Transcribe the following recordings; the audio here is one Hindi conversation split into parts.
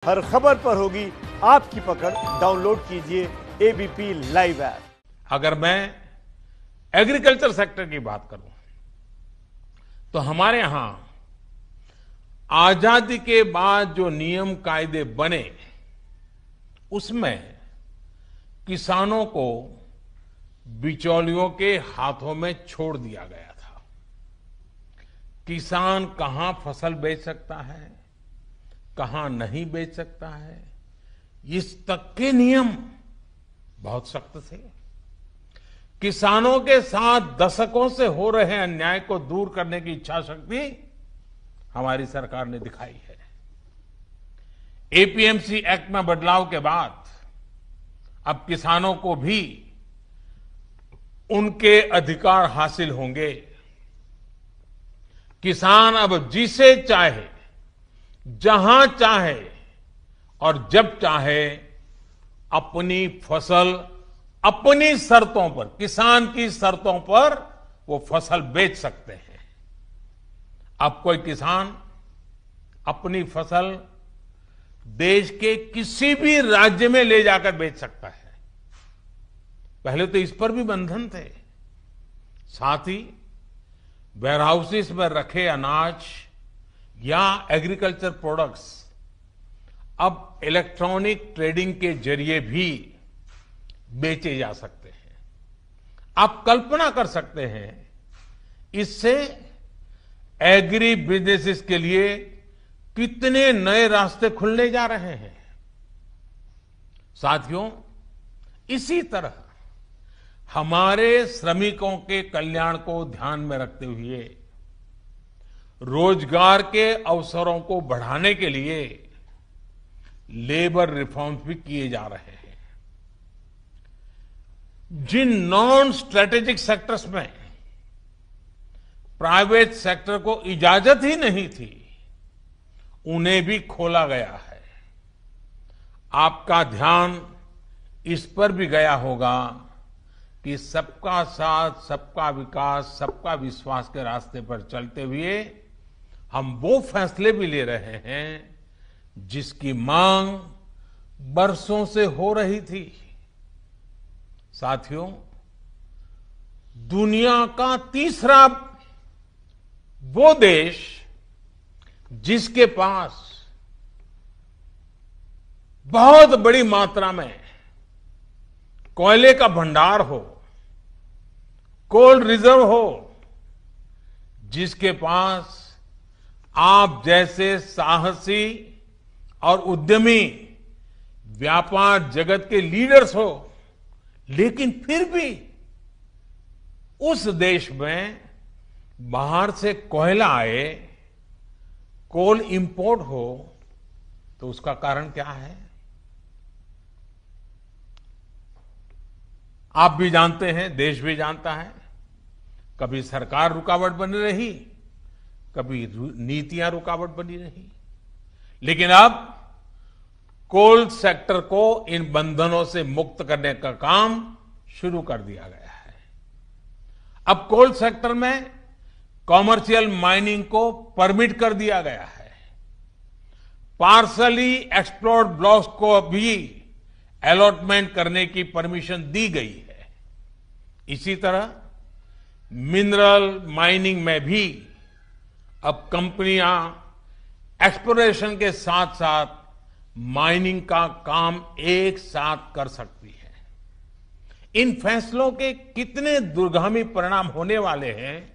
हर खबर पर होगी आपकी पकड़। डाउनलोड कीजिए एबीपी लाइव ऐप। अगर मैं एग्रीकल्चर सेक्टर की बात करूं तो हमारे यहां आजादी के बाद जो नियम कायदे बने उसमें किसानों को बिचौलियों के हाथों में छोड़ दिया गया था। किसान कहां फसल बेच सकता है, कहां नहीं बेच सकता है, इस तक के नियम बहुत सख्त थे। किसानों के साथ दशकों से हो रहे अन्याय को दूर करने की इच्छा शक्ति हमारी सरकार ने दिखाई है। एपीएमसी एक्ट में बदलाव के बाद अब किसानों को भी उनके अधिकार हासिल होंगे। किसान अब जिसे चाहे, जहां चाहे और जब चाहे अपनी फसल अपनी शर्तों पर, किसान की शर्तों पर वो फसल बेच सकते हैं। अब कोई किसान अपनी फसल देश के किसी भी राज्य में ले जाकर बेच सकता है। पहले तो इस पर भी बंधन थे। साथ ही वेयरहाउसेस में रखे अनाज या एग्रीकल्चर प्रोडक्ट्स अब इलेक्ट्रॉनिक ट्रेडिंग के जरिए भी बेचे जा सकते हैं। आप कल्पना कर सकते हैं इससे एग्री बिजनेसेस के लिए कितने नए रास्ते खुलने जा रहे हैं। साथियों, इसी तरह हमारे श्रमिकों के कल्याण को ध्यान में रखते हुए रोजगार के अवसरों को बढ़ाने के लिए लेबर रिफॉर्म्स भी किए जा रहे हैं। जिन नॉन स्ट्रेटेजिक सेक्टर्स में प्राइवेट सेक्टर को इजाजत ही नहीं थी, उन्हें भी खोला गया है। आपका ध्यान इस पर भी गया होगा कि सबका साथ, सबका विकास, सबका विश्वास के रास्ते पर चलते हुए हम वो फैसले भी ले रहे हैं जिसकी मांग बरसों से हो रही थी। साथियों, दुनिया का तीसरा वो देश जिसके पास बहुत बड़ी मात्रा में कोयले का भंडार हो, कोल रिजर्व हो, जिसके पास आप जैसे साहसी और उद्यमी व्यापार जगत के लीडर्स हो, लेकिन फिर भी उस देश में बाहर से कोयला आए, कोल इंपोर्ट हो, तो उसका कारण क्या है? आप भी जानते हैं, देश भी जानता है। कभी सरकार रुकावट बनी रही, कभी नीतियां रुकावट बनी रही, लेकिन अब कोल सेक्टर को इन बंधनों से मुक्त करने का काम शुरू कर दिया गया है। अब कोल सेक्टर में कॉमर्शियल माइनिंग को परमिट कर दिया गया है। पार्सली एक्सप्लोर्ड ब्लॉक्स को भी अलॉटमेंट करने की परमिशन दी गई है। इसी तरह मिनरल माइनिंग में भी अब कंपनियां एक्सप्लोरेशन के साथ साथ माइनिंग का काम एक साथ कर सकती है। इन फैसलों के कितने दूरगामी परिणाम होने वाले हैं,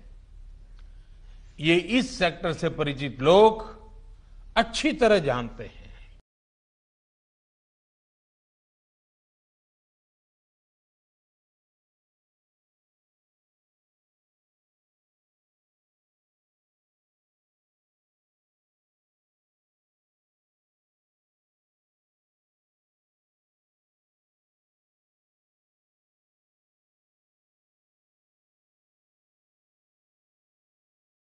ये इस सेक्टर से परिचित लोग अच्छी तरह जानते हैं।